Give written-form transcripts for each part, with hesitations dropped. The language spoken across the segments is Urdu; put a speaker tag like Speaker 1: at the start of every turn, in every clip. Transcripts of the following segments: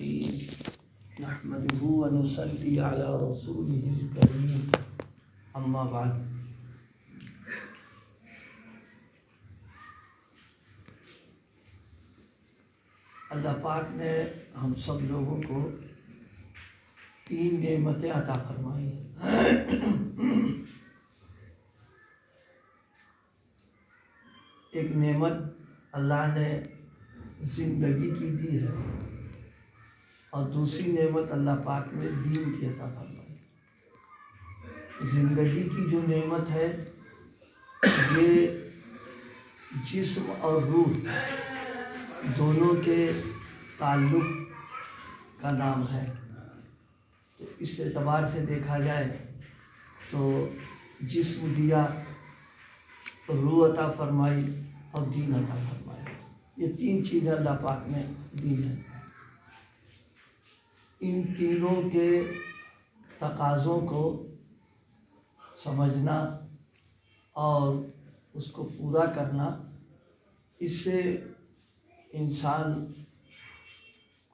Speaker 1: الرحیم نحمده ونصلی علی رسوله الکریم اما بعد۔ اللہ پاک نے ہم سب لوگوں کو 3 نعمتیں عطا فرمائی ہیں۔ ایک نعمت اللہ نے زندگی کی دی ہے اور دوسری نعمت اللہ پاک نے دین کی عطا فرمائی۔ زندگی کی جو نعمت ہے یہ جسم اور روح دونوں کے تعلق کا نام ہے، تو اس اعتبار سے دیکھا جائے تو جسم دیا، روح عطا فرمائی اور دین عطا فرمایا۔ یہ 3 چیزیں اللہ پاک نے دی ہیں۔ ان تینوں کے تقاضوں کو سمجھنا اور اس کو پورا کرنا، اس سے انسان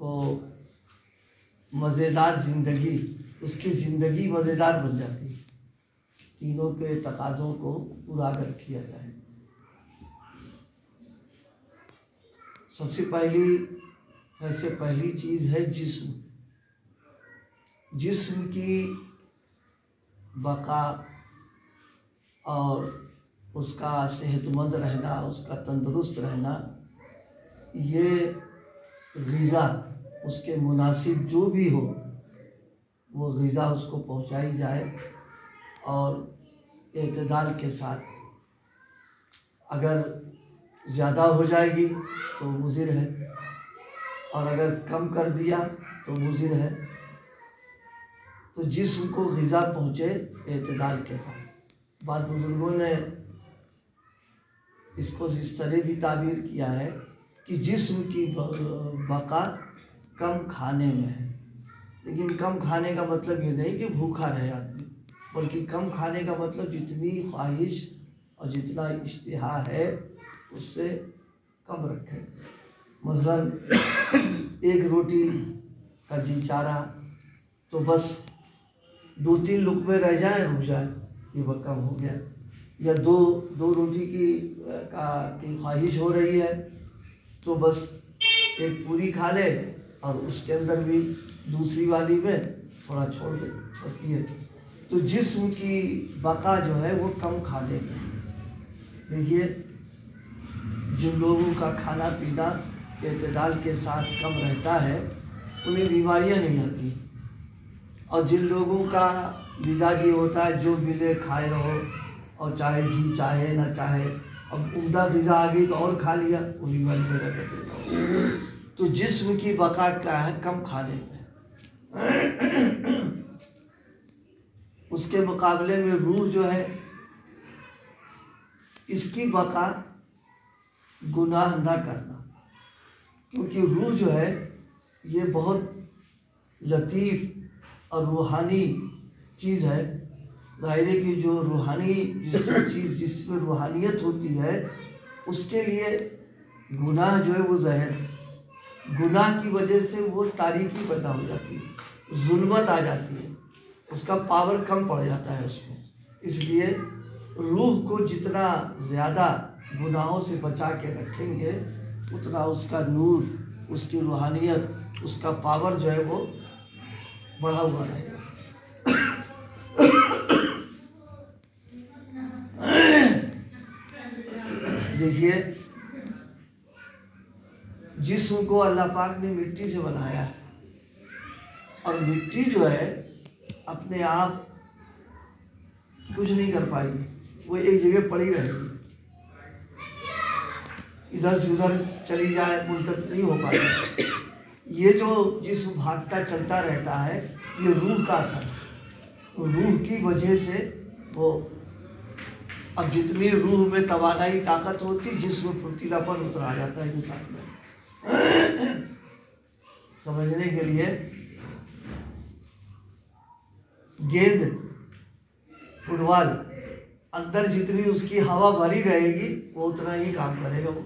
Speaker 1: کو مزیدار زندگی، اس کی زندگی مزیدار بن جاتی ہے۔ تینوں کے تقاضوں کو پورا اگر کیا جائے، سب سے پہلی چیز ہے جسم۔ جسم کی بقا اور اس کا صحت مند رہنا، اس کا تندرست رہنا، یہ غذا اس کے مناسب جو بھی ہو وہ غذا اس کو پہنچائی جائے اور اعتدال کے ساتھ۔ اگر زیادہ ہو جائے گی تو مضر ہے اور اگر کم کر دیا تو مضر ہے۔ تو جسم کو غذا پہنچے اعتدال کے ساتھ۔ بعض بزرگوں نے اس کو اس طرح بھی تعبیر کیا ہے کہ جسم کی بقا کم کھانے میں ہے۔ لیکن کم کھانے کا مطلب یہ نہیں کہ بھوکا رہے آدمی، بلکہ کم کھانے کا مطلب جتنی خواہش اور جتنا اشتہا ہے اس سے کم رکھے۔ مثلاً ایک روٹی کا جی چاہ رہا تو بس 2-3 لقمے رہ جائیں، رک جائے، یہ وقت کم ہو گیا۔ یا دو روٹی کی خواہش ہو رہی ہے تو بس ایک پوری کھا لے اور اس کے اندر بھی دوسری والی میں تھوڑا چھوڑ دے، بس یہ۔ تو جسم کی بقا جو ہے وہ کم کھانے میں۔ دیکھیے جن لوگوں کا کھانا پینا اعتدال کے ساتھ کم رہتا ہے انہیں بیماریاں نہیں آتی، اور جن لوگوں کا مزاج یہ ہوتا ہے جو ملے کھائے رہو، اور چاہے جی چاہے نہ چاہے، اب عمدہ غذا آ گئی تو اور کھا لیا، وہ بیماری پیدا کر دیتا ہے۔ تو جسم کی بقا کیا ہے؟ کم کھانے میں۔ اس کے مقابلے میں روح جو ہے اس کی بقا گناہ نہ کرنا، کیونکہ روح جو ہے یہ بہت لطیف اور روحانی چیز ہے۔ ظاہر ہے کہ جو روحانی چیز جس میں روحانیت ہوتی ہے اس کے لیے گناہ جو ہے وہ زہر ہے۔ گناہ کی وجہ سے وہ تاریکی پیدا ہو جاتی ہے، ظلمت آ جاتی ہے، اس کا پاور کم پڑ جاتا ہے اس میں۔ اس لیے روح کو جتنا زیادہ گناہوں سے بچا کے رکھیں گے اتنا اس کا نور، اس کی روحانیت، اس کا پاور جو ہے وہ بڑھا ہوا رہے گا۔ دیکھیے جسم کو اللہ پاک نے مٹی سے بنایا ہے، اور مٹی جو ہے اپنے آپ کچھ نہیں کر پائے گی، وہ ایک جگہ پڑی رہے گی، ادھر سے ادھر چلی جائے منتقل نہیں ہو پائے گی۔ یہ جو جسم بھاگتا چلتا رہتا ہے یہ روح کا اثر ہے۔ روح کی وجہ سے وہ، اب جتنی روح میں توانائی طاقت ہوتی جسم میں پھرتیلا پن اتر آ جاتا ہے انسان میں۔ سمجھنے کے لیے گیند، فٹ بال، اندر جتنی اس کی ہوا بھری رہے گی وہ اتنا ہی کام کرے گا وہ،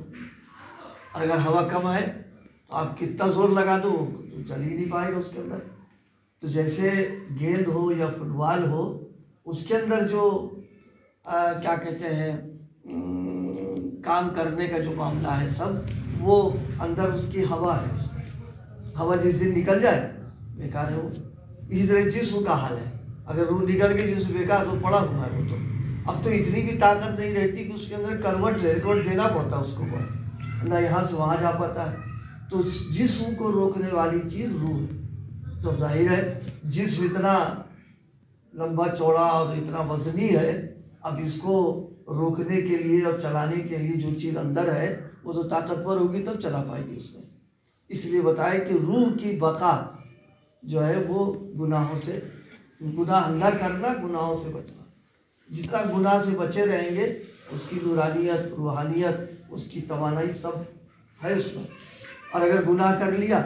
Speaker 1: اور اگر ہوا کم ہے تو آپ کتنا زور لگا دو تو چل ہی نہیں پائے گا اس کے اندر۔ تو جیسے گیند ہو یا فٹ بال ہو، اس کے اندر جو کیا کہتے ہیں کام کرنے کا جو معاملہ ہے سب، وہ اندر اس کی ہوا ہے، ہوا جس دن نکل جائے بیکار ہے وہ۔ اسی طرح جسم کا حال ہے، اگر روح نکل گئی جسم بیکار تو پڑا ہوا ہے وہ تو۔ اب تو اتنی بھی طاقت نہیں رہتی کہ اس کے اندر کروٹ دینا پڑتا ہے اس کو، نہ یہاں سے وہاں جا پاتا ہے۔ تو جسم کو روکنے والی چیز روح ہے۔ تو ظاہر ہے جسم اتنا لمبا چوڑا اور اتنا وزنی ہے، اب اس کو روکنے کے لیے اور چلانے کے لیے جو چیز اندر ہے وہ تو طاقتور ہوگی تب چلا پائے گی اس میں۔ اس لیے بتائے کہ روح کی بقا جو ہے وہ گناہوں سے، گناہ نہ کرنا، گناہوں سے بچنا۔ جتنا گناہ سے بچے رہیں گے اس کی نورانیت، روحانیت، اس کی توانائی سب ہے اس میں۔ اور اگر گناہ کر لیا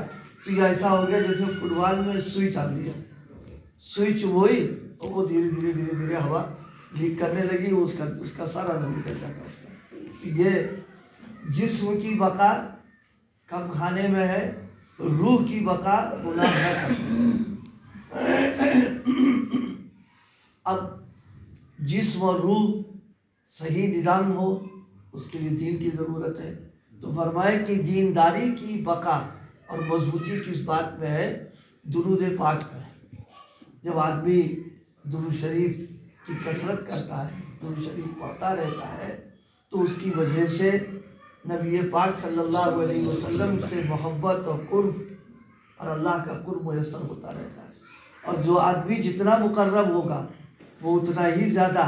Speaker 1: تو یہ ایسا ہو گیا جیسے فٹ بال میں سوئی ڈال دیا، سوئچ وہی، اور وہ دھیرے دھیرے دھیرے دھیرے ہوا لیک کرنے لگی، وہ اس کا سارا رنگ نکل جاتا ہے۔ یہ جسم کی بقا کم کھانے میں ہے، روح کی بقا گناہ نہ کرنے۔ اب جسم اور روح صحیح نظام ہو، اس کے لیے دین کی ضرورت ہے۔ تو فرمائے کہ دینداری کی بقا اور مضبوطی کس بات میں ہے؟ درود پاک میں ہے۔ جب آدمی درود شریف کی کثرت کرتا ہے، درود شریف پڑھتا رہتا ہے، تو اس کی وجہ سے نبی پاک صلی اللہ علیہ وسلم سے محبت اور قرب اور اللہ کا قرب میسر ہوتا رہتا ہے۔ اور جو آدمی جتنا مقرب ہوگا وہ اتنا ہی زیادہ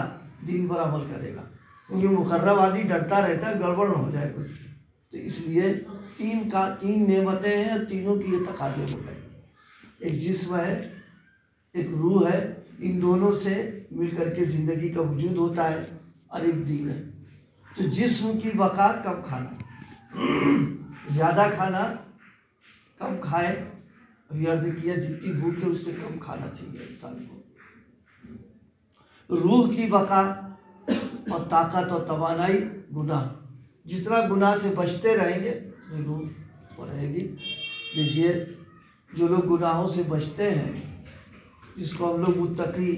Speaker 1: دین پر عمل کرے گا، کیونکہ مقرب آدمی ڈرتا رہتا ہے گڑبڑ نہ ہو جائے کچھ۔ تو اس لیے تین نعمتیں ہیں اور تینوں کی یہ تقاضے ہو گئے، ایک جسم ہے، ایک روح ہے، ان دونوں سے مل کر کے زندگی کا وجود ہوتا ہے، اور ایک دین ہے۔ تو جسم کی بقا کم کھانا، زیادہ کھانا کم کھائے، ابھی عرض کیا جتنی بھوک ہے اس سے کم کھانا چاہیے انسان کو۔ روح کی بقا اور طاقت اور توانائی گناہ، جتنا گناہ سے بچتے رہیں گے اتنی روح رہے گی۔ دیکھیے جو لوگ گناہوں سے بچتے ہیں، جس کو ہم لوگ متقی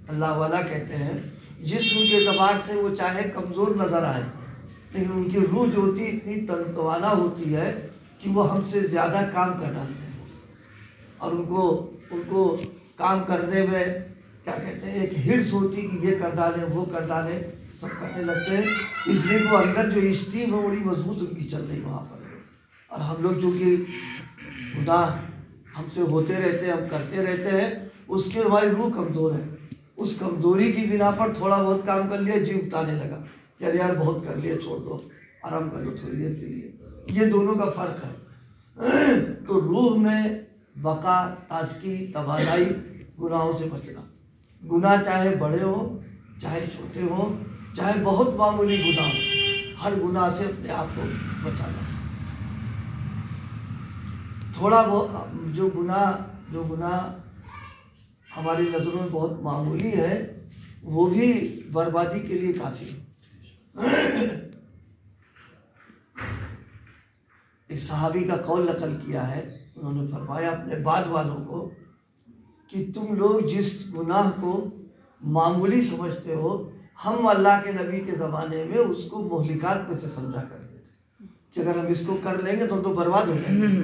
Speaker 1: اللہ والا کہتے ہیں، جسم کے اعتبار سے وہ چاہے کمزور نظر آئے، لیکن ان کی روح جو ہوتی ہے اتنی توانا ہوتی ہے کہ وہ ہم سے زیادہ کام کر ڈالتے ہیں، اور ان کو کام کرنے میں کیا کہتے ہیں ایک ہرس ہوتی کہ یہ کر ڈالیں وہ کر ڈالیں، سب کرنے لگتے ہیں۔ اس لیے وہ اندر جو اسٹیم ہے بڑی مضبوط ان کی چل رہی وہاں پر ہے۔ اور ہم لوگ جو کہ گناہ ہم سے ہوتے رہتے ہیں، ہم کرتے رہتے ہیں، اس کے ہماری روح کمزور ہے، اس کمزوری کی بنا پر تھوڑا بہت کام کر لیا جی اکتانے لگا، یار بہت کر لیا چھوڑ دو، آرام کر لو تھوڑی دیر کے لیے۔ یہ دونوں کا فرق ہے۔ تو روح میں بقا، تازگی، توانائی، گناہوں سے بچنا۔ گناہ چاہے بڑے ہوں چاہے چھوٹے ہوں، چاہے بہت معمولی گناہ ہو، ہر گناہ سے اپنے آپ کو بچانا۔ تھوڑا بہت جو گناہ ہماری نظروں میں بہت معمولی ہے، وہ بھی بربادی کے لیے کافی ہے۔ ایک صحابی کا قول نقل کیا ہے، انہوں نے فرمایا اپنے بعد والوں کو کہ تم لوگ جس گناہ کو معمولی سمجھتے ہو، ہم اللہ کے نبی کے زمانے میں اس کو مہلکات میں سے سمجھا کرتے تھے کہ اگر ہم اس کو کر لیں گے تو ہم تو برباد ہو جائیں گے۔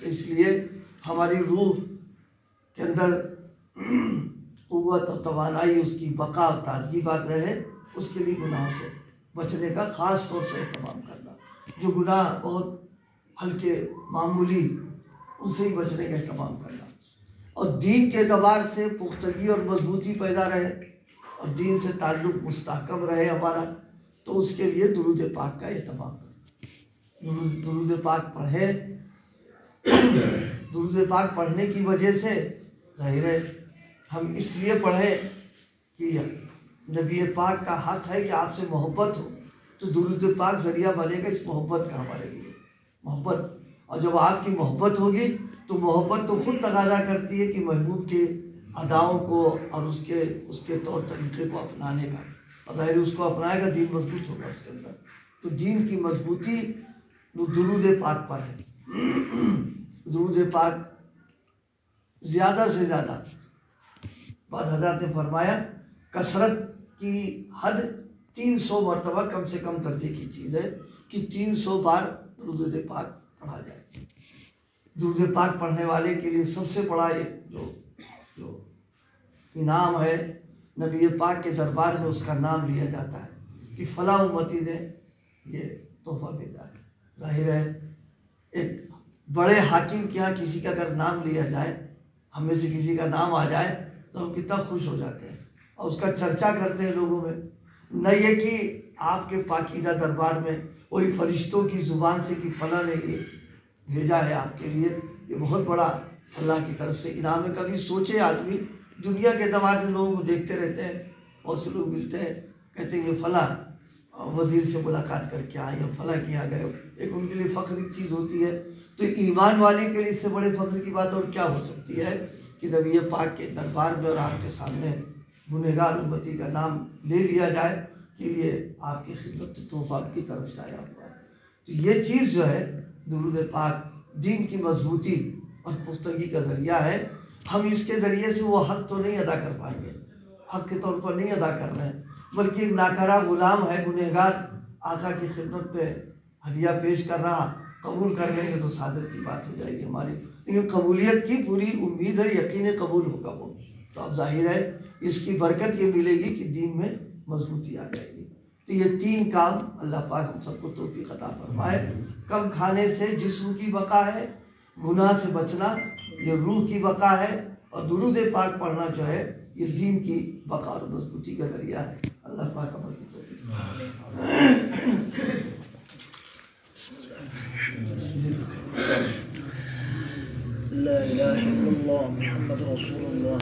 Speaker 1: تو اس لیے ہماری روح کے اندر قوت اور توانائی، اس کی بقا اور تازگی بات رہے، اس کے لیے گناہوں سے بچنے کا خاص طور سے اہتمام کرنا۔ جو گناہ بہت ہلکے معمولی، ان سے ہی بچنے کا اہتمام کرنا، اور دین کے اعتبار سے پختگی اور مضبوطی پیدا رہے اور دین سے تعلق مستحکم رہے ہمارا، تو اس کے لیے درود پاک کا اہتمام کرنا۔ درود پاک پڑھے، درود پاک پڑھنے کی وجہ سے ظاہر ہے ہم اس لیے پڑھیں کہ نبی پاک کا حق ہے کہ آپ سے محبت ہو، تو درود پاک ذریعہ بنے گا اس محبت کا ہمارے لیے، محبت۔ اور جب آپ کی محبت ہوگی تو محبت تو خود تقاضا کرتی ہے کہ محبوب کے اداؤں کو اور اس کے طور طریقے کو اپنانے کا، اور ظاہر اس کو اپنائے گا دین مضبوط ہوگا اس کے اندر۔ تو دین کی مضبوطی درود پاک پر ہے۔ درود پاک زیادہ سے زیادہ. بعد حضرات نے فرمایا کثرت کی حد 300 مرتبہ کم سے کم درجے کی چیز ہے کہ 300 بار درود پاک پڑھا جائے. درود پاک پڑھنے والے کے لیے سب سے بڑا ایک جو انعام ہے، نبی پاک کے دربار میں اس کا نام لیا جاتا ہے کہ فلاں امتی نے یہ تحفہ بھیجا ہے. ظاہر ہے ایک بڑے حاکم کے یہاں کسی کا اگر نام لیا جائے، ہم میں سے کسی کا نام آ جائے تو ہم کتنا خوش ہو جاتے ہیں اور اس کا چرچا کرتے ہیں لوگوں میں. نہ یہ کہ آپ کے پاکیزہ دربار میں وہی فرشتوں کی زبان سے کہ فلاں نے یہ بھیجا ہے آپ کے لیے. یہ بہت بڑا اللہ کی طرف سے انعام ہے. کبھی سوچے آدمی دنیا کے اعتبار سے لوگوں کو دیکھتے رہتے ہیں، بہت سے لوگ ملتے ہیں کہتے ہیں یہ فلاں وزیر سے ملاقات کر کے آئے یا فلاں کیا گئے، ایک ان کے لیے فخر کی چیز ہوتی ہے. تو ایمان والے کے لیے اس سے بڑے فخر کی بات اور کیا ہو سکتی ہے کہ نبی پاک کے دربار میں اور آپ کے سامنے گنہگار امتی کا نام لے لیا جائے کہ یہ آپ کی خدمت تحفہ کی طرف سے آیا ہوا ہے. تو یہ چیز جو ہے درود پاک دین کی مضبوطی اور پختگی کا ذریعہ ہے. ہم اس کے ذریعے سے وہ حق تو نہیں ادا کر پائیں گے، حق کے طور پر نہیں ادا کر رہے ہیں، بلکہ ایک ناکارہ غلام ہے، گنہگار آقا کی خدمت پہ ہدیہ پیش کر رہا، قبول کر لیں گے تو سعادت کی بات ہو جائے گی ہماری. لیکن قبولیت کی پوری امید ہے، یقین قبول ہوگا وہ. تو اب ظاہر ہے اس کی برکت یہ ملے گی کہ دین میں مضبوطی آ جائے گی. تو یہ 3 کام اللہ پاک ہم سب کو توفیق عطا فرمائے. کم کھانے سے جسم کی بقا ہے، گناہ سے بچنا یہ روح کی بقا ہے، اور درود پاک پڑھنا جو ہے یہ دین کی بقا اور مضبوطی کا ذریعہ ہے. اللہ پاک عمل کی توفیق.
Speaker 2: لا الہ الا اللہ محمد رسول اللہ.